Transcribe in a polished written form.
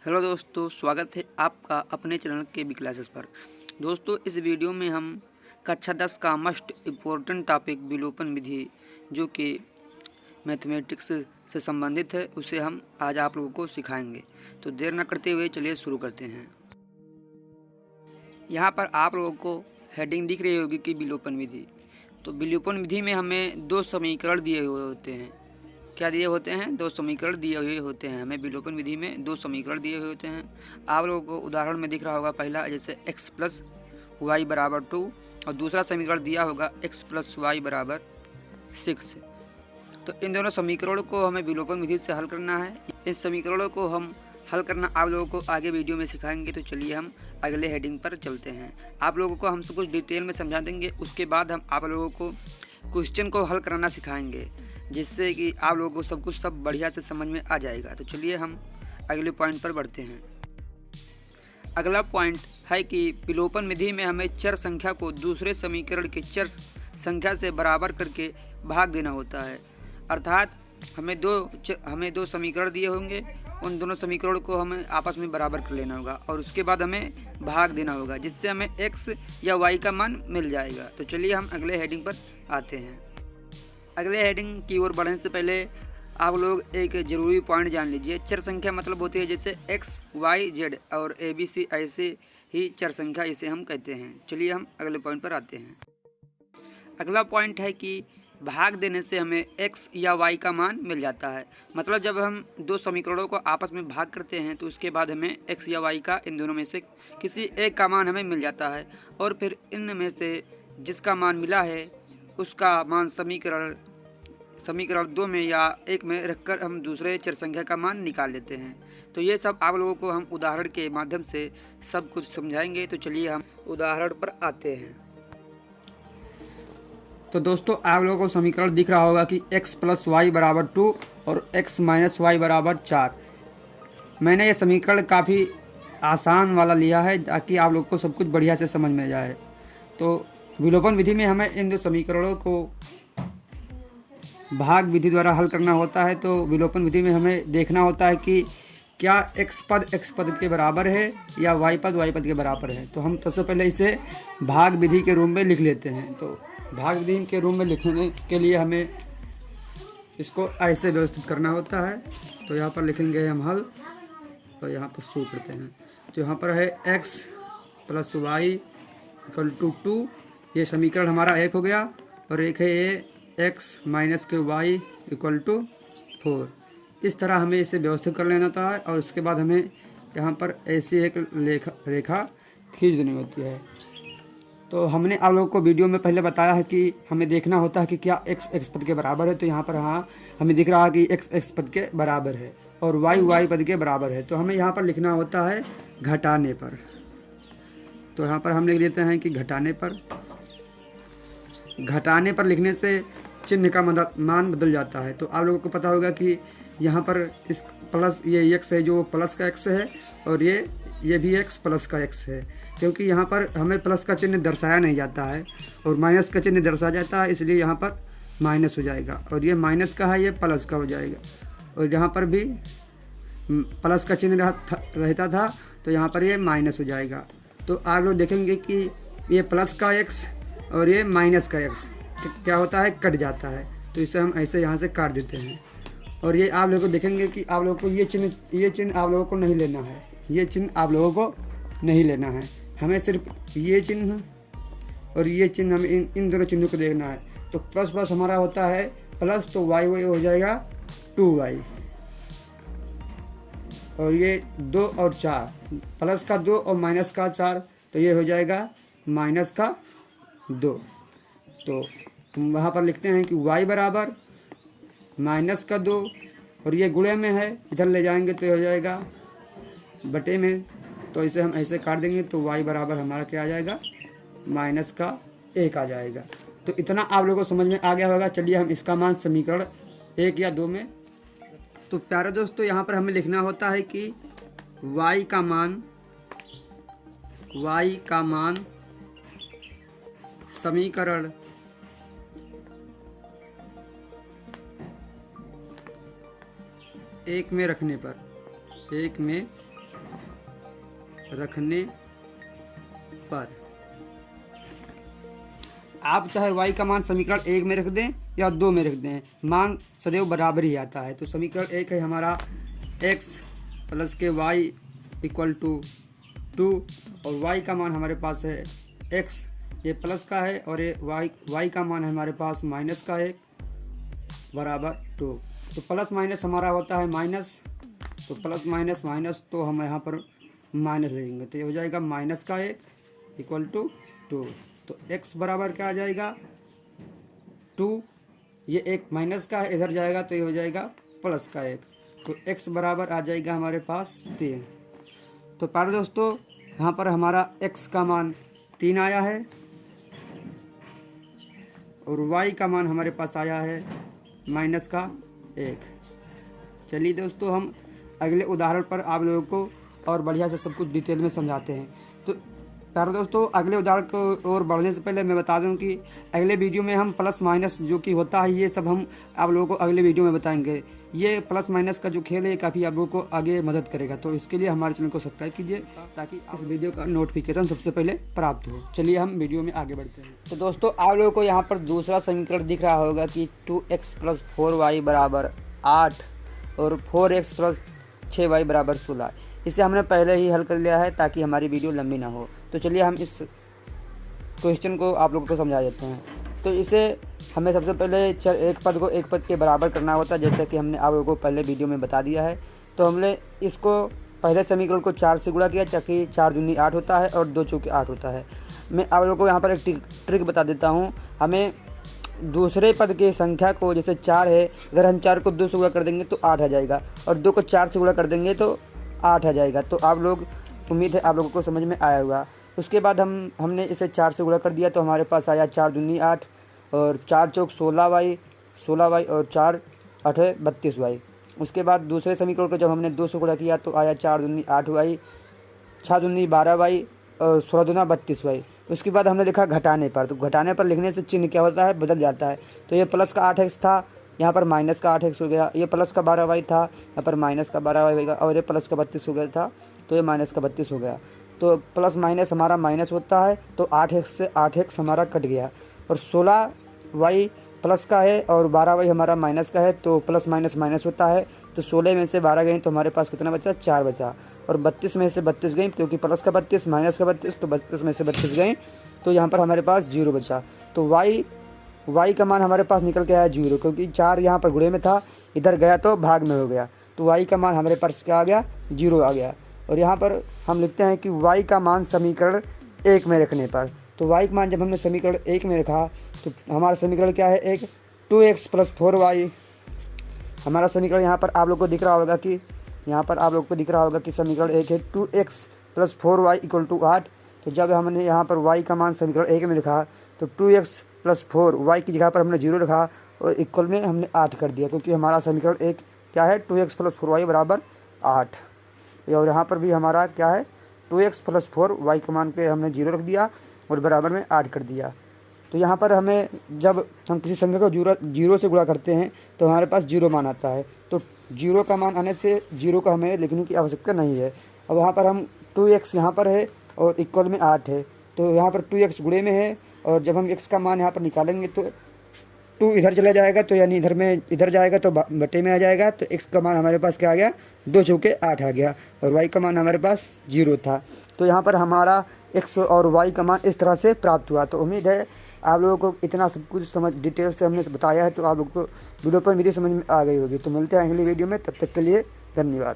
Hello दोस्तों, स्वागत है आपका अपने चैनल के बी क्लासेस पर। दोस्तों, इस वीडियो में हम कक्षा 10 का मस्ट इम्पोर्टेंट टॉपिक विलोपन विधि जो कि मैथमेटिक्स से संबंधित है, उसे हम आज आप लोगों को सिखाएंगे। तो देर न करते हुए चलिए शुरू करते हैं। यहाँ पर आप लोगों को हेडिंग दिख रही होगी कि विलोपन विधि। तो विलोपन विधि में हमें दो समीकरण दिए हुए होते हैं। क्या दिए होते हैं? दो समीकरण दिए हुए होते हैं। हमें विलोपन विधि में दो समीकरण दिए हुए होते हैं। आप लोगों को उदाहरण में दिख रहा होगा पहला, जैसे x प्लस वाई बराबर 2 और दूसरा समीकरण दिया होगा x प्लस वाई बराबर 6। तो इन दोनों समीकरणों को हमें विलोपन विधि से हल करना है। इन समीकरणों को हम हल करना आप लोगों को आगे वीडियो में सिखाएंगे। तो चलिए हम अगले हेडिंग पर चलते हैं। आप लोगों को हम सब कुछ डिटेल में समझा देंगे। उसके बाद हम आप लोगों को क्वेश्चन को हल कराना सिखाएंगे, जिससे कि आप लोगों को सब कुछ बढ़िया से समझ में आ जाएगा। तो चलिए हम अगले पॉइंट पर बढ़ते हैं। अगला पॉइंट है कि विलोपन विधि में हमें चर संख्या को दूसरे समीकरण के चर संख्या से बराबर करके भाग देना होता है। अर्थात हमें दो समीकरण दिए होंगे, उन दोनों समीकरणों को हमें आपस में बराबर कर लेना होगा और उसके बाद हमें भाग देना होगा, जिससे हमें x या y का मान मिल जाएगा। तो चलिए हम अगले हेडिंग पर आते हैं। अगले हेडिंग की ओर बढ़ने से पहले आप लोग एक ज़रूरी पॉइंट जान लीजिए। चर संख्या मतलब होती है जैसे x, y, z और ABC, ऐसे ही चर संख्या इसे हम कहते हैं। चलिए हम अगले पॉइंट पर आते हैं। अगला पॉइंट है कि भाग देने से हमें x या y का मान मिल जाता है। मतलब जब हम दो समीकरणों को आपस में भाग करते हैं तो उसके बाद हमें x या y का, इन दोनों में से किसी एक का मान हमें मिल जाता है और फिर इनमें से जिसका मान मिला है उसका मान समीकरण 2 में या 1 में रखकर हम दूसरे चर संख्या का मान निकाल लेते हैं। तो ये सब आप लोगों को हम उदाहरण के माध्यम से सब कुछ समझाएंगे। तो चलिए हम उदाहरण पर आते हैं। तो दोस्तों, आप लोगों को समीकरण दिख रहा होगा कि x प्लस वाई बराबर 2 और x माइनस वाई बराबर 4। मैंने ये समीकरण काफ़ी आसान वाला लिया है ताकि आप लोग को सब कुछ बढ़िया से समझ में जाए। तो विलोपन विधि में हमें इन दो समीकरणों को भाग विधि द्वारा हल करना होता है। तो विलोपन विधि में हमें देखना होता है कि क्या x पद के बराबर है या y पद के बराबर है। तो हम सबसे पहले इसे भाग विधि के रूप में लिख लेते हैं। तो भाग विधि के रूप में लिखने के लिए हमें इसको ऐसे व्यवस्थित करना होता है। तो यहाँ पर लिखेंगे हम हल और यहाँ पर शुरू करते हैं। तो यहाँ पर है x plus Y equal to 2, ये समीकरण हमारा एक हो गया। और एक है ये x माइनस के y इक्वल टू 4। इस तरह हमें इसे व्यवस्थित कर लेना होता है और उसके बाद हमें यहाँ पर ऐसी एक रेखा खींच देनी होती है। तो हमने आप लोगों को वीडियो में पहले बताया है कि हमें देखना होता है कि क्या x पद के बराबर है। तो यहाँ पर हाँ, हमें दिख रहा है कि x पद के बराबर है और y पद के बराबर है। तो हमें यहाँ पर लिखना होता है घटाने पर। तो यहाँ पर हम लिख देते हैं कि घटाने पर लिखने से चिन्ह का मान बदल जाता है। तो आप लोगों को पता होगा कि यहाँ पर इस प्लस ये x है जो प्लस का x है और ये भी x प्लस का x है, क्योंकि यहाँ पर हमें प्लस का चिन्ह दर्शाया नहीं जाता है और माइनस का चिन्ह दर्शाया जाता है, इसलिए यहाँ पर माइनस हो जाएगा। और ये माइनस का है, ये प्लस का हो जाएगा। और यहाँ पर भी प्लस का चिन्ह रहता था तो यहाँ पर ये माइनस हो जाएगा। तो आप लोग देखेंगे कि ये प्लस का x और ये माइनस का x क्या होता है, कट जाता है। तो इसे हम ऐसे यहाँ से काट देते हैं। और ये आप लोगों को देखेंगे कि आप लोगों को ये चिन्ह आप लोगों को नहीं लेना है। ये चिन्ह आप लोगों को नहीं लेना है, हमें सिर्फ ये चिन्ह और ये चिन्ह हमें इन दोनों चिन्हों को देखना है। तो प्लस प्लस हमारा होता है प्लस, तो y हो जाएगा 2y। और ये 2 और 4, प्लस का 2 और माइनस का 4, तो ये हो जाएगा माइनस का 2। तो हम वहाँ पर लिखते हैं कि y बराबर माइनस का 2 और ये गुणे में है, इधर ले जाएंगे तो हो जाएगा बटे में। तो इसे हम ऐसे काट देंगे तो y बराबर हमारा क्या आ जाएगा, माइनस का 1 आ जाएगा। तो इतना आप लोगों को समझ में आ गया होगा। चलिए हम इसका मान समीकरण 1 या 2 में। तो प्यारे दोस्तों, यहाँ पर हमें लिखना होता है कि y का मान समीकरण 1 में रखने पर रखने पर आप चाहे y का मान समीकरण 1 में रख दें या 2 में रख दें, मान सदैव बराबर ही आता है। तो समीकरण 1 है हमारा x प्लस के y इक्वल टू 2 और y का मान हमारे पास है x, ये प्लस का है और ये y का मान है हमारे पास माइनस का है बराबर 2। तो प्लस माइनस हमारा होता है माइनस, तो प्लस माइनस माइनस तो हम यहाँ पर माइनस लेंगे, तो ये हो जाएगा माइनस का 1 इक्वल टू 2। तो x बराबर क्या आ जाएगा 2, ये एक माइनस का है इधर जाएगा तो ये हो जाएगा प्लस का 1, तो x बराबर आ जाएगा हमारे पास 3। तो प्यारे दोस्तों यहाँ पर हमारा x का मान 3 आया है और y का मान हमारे पास आया है माइनस का 1। चलिए दोस्तों हम अगले उदाहरण पर आप लोगों को और बढ़िया से सब कुछ डिटेल में समझाते हैं। तो प्यारे दोस्तों अगले उदाहरण को और बढ़ने से पहले मैं बता दूं कि अगले वीडियो में हम प्लस माइनस जो कि होता है ये सब हम आप लोगों को अगले वीडियो में बताएंगे। ये प्लस माइनस का जो खेल है काफ़ी आप लोगों को आगे मदद करेगा, तो इसके लिए हमारे चैनल को सब्सक्राइब कीजिए ताकि इस वीडियो का नोटिफिकेशन सबसे पहले प्राप्त हो। चलिए हम वीडियो में आगे बढ़ते हैं। तो दोस्तों आप लोगों को यहाँ पर दूसरा समीकरण दिख रहा होगा कि 2x + 4y बराबर 8 और 4x + 6y बराबर 16। इसे हमने पहले ही हल कर लिया है ताकि हमारी वीडियो लंबी ना हो। तो चलिए हम इस क्वेश्चन को आप लोगों को समझा देते हैं। तो इसे हमें सबसे पहले एक पद को एक पद के बराबर करना होता है, जैसे कि हमने आप लोगों को पहले वीडियो में बता दिया है। तो हमने इसको पहले समीकरण को 4 से गुणा किया, ताकि 4 दूनी 8 होता है और 2 चौके 8 होता है। मैं आप लोगों को यहाँ पर एक ट्रिक बता देता हूँ। हमें दूसरे पद की संख्या को, जैसे 4 है, अगर हम 4 को 2 से गुणा कर देंगे तो 8 आ जाएगा और 2 को 4 से गुणा कर देंगे तो 8 आ जाएगा। तो आप लोग, उम्मीद है आप लोगों को समझ में आया होगा। उसके बाद हमने इसे 4 से गुणा कर दिया तो हमारे पास आया 4 दूनी 8 और 4 चौक 16y और 4 8 32y। उसके बाद दूसरे समीकरण को जब हमने 2 से गुणा किया तो आया 4 दूनी 8y, 6 दूनी 12y और 16 दूना 32y। उसके बाद हमने लिखा घटाने पर, तो घटाने पर लिखने से चिन्ह क्या होता है, बदल जाता है। तो ये प्लस का 8x था, यहाँ पर माइनस का 8x हो गया। ये प्लस का 12y था, यहाँ पर माइनस का 12y हो गया। और ये प्लस का 32 हो गया था तो ये माइनस का 32 हो गया। तो प्लस माइनस हमारा माइनस होता है, तो 8x से 8x हमारा कट गया। और 16y प्लस का है और 12y हमारा माइनस का है, तो प्लस माइनस माइनस होता है। तो 16 में से 12 गई तो हमारे पास कितना बचा, 4 बचा। और 32 में से 32 गई, क्योंकि प्लस का 32 माइनस का 32, तो 32 में से 32 गई तो यहाँ पर हमारे पास 0 बचा। तो y का मान हमारे पास निकल के आया 0, क्योंकि 4 यहाँ पर गुणे में था, इधर गया तो भाग में हो गया। तो y का मान हमारे पास क्या आ गया, 0 आ गया। और यहाँ पर हम लिखते हैं कि y का मान समीकरण 1 में रखने पर, तो y का मान जब हमने समीकरण 1 में रखा तो हमारा समीकरण क्या है, एक 2x + 4y। हमारा समीकरण यहाँ पर आप लोग को दिख रहा होगा कि समीकरण 1 है 2x + 4y = 8। तो जब हमने यहाँ पर y का मान समीकरण 1 में लिखा तो 2x + 4y की जगह पर हमने 0 रखा और इक्वल में हमने 8 कर दिया, क्योंकि हमारा समीकरण 1 क्या है, 2x + 4y बराबर 8। और यहाँ पर भी हमारा क्या है, 2x + 4y के मान पे हमने 0 रख दिया और बराबर में 8 कर दिया। तो यहाँ पर हमें जब हम किसी संख्या को 0 से गुणा करते हैं तो हमारे पास 0 मान आता है। तो 0 का मान आने से 0 का हमें लिखने की आवश्यकता नहीं है। अब वहाँ पर हम 2x यहाँ पर है और इक्वल में 8 है, तो यहाँ पर 2x गुणे में है और जब हम x का मान यहाँ पर निकालेंगे तो 2 इधर चला जाएगा, तो यानी इधर जाएगा तो बटे में आ जाएगा। तो x का मान हमारे पास क्या आ गया, 2 चौके 8 आ गया और y का मान हमारे पास 0 था। तो यहाँ पर हमारा x और y का मान इस तरह से प्राप्त हुआ। तो उम्मीद है आप लोगों को इतना सब कुछ डिटेल से हमने बताया है, तो आप लोगों को वीडियो पर मेरी समझ में आ गई होगी। तो मिलते हैं अगली वीडियो में, तब तक के लिए धन्यवाद।